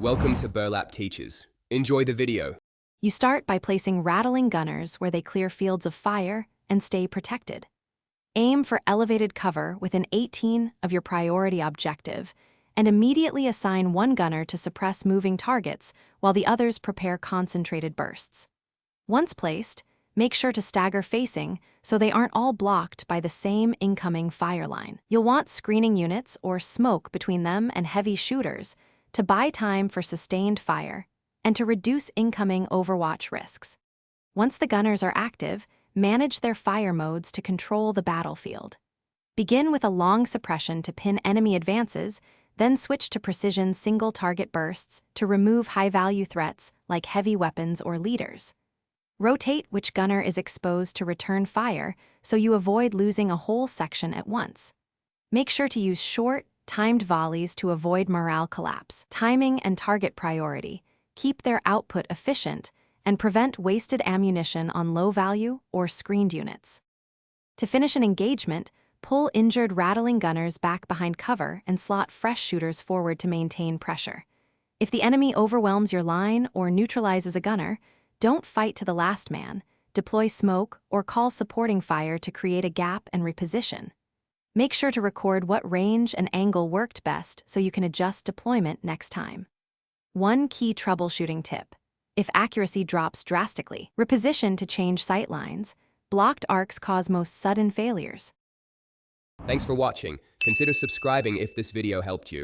Welcome to Burlap Teachers. Enjoy the video. You start by placing rattling gunners where they clear fields of fire and stay protected. Aim for elevated cover within 18 of your priority objective, and immediately assign one gunner to suppress moving targets while the others prepare concentrated bursts. Once placed, make sure to stagger facing so they aren't all blocked by the same incoming fire line. You'll want screening units or smoke between them and heavy shooters to buy time for sustained fire and to reduce incoming overwatch risks. Once the gunners are active, manage their fire modes to control the battlefield. Begin with a long suppression to pin enemy advances, then switch to precision single-target bursts to remove high-value threats like heavy weapons or leaders. Rotate which gunner is exposed to return fire so you avoid losing a whole section at once. Make sure to use short, timed volleys to avoid morale collapse. Timing and target priority keep their output efficient and prevent wasted ammunition on low-value or screened units. To finish an engagement, pull injured rattling gunners back behind cover and slot fresh shooters forward to maintain pressure. If the enemy overwhelms your line or neutralizes a gunner, don't fight to the last man, deploy smoke, or call supporting fire to create a gap and reposition. Make sure to record what range and angle worked best so you can adjust deployment next time. One key troubleshooting tip: if accuracy drops drastically, reposition to change sight lines. Blocked arcs cause most sudden failures. Thanks for watching. Consider subscribing if this video helped you.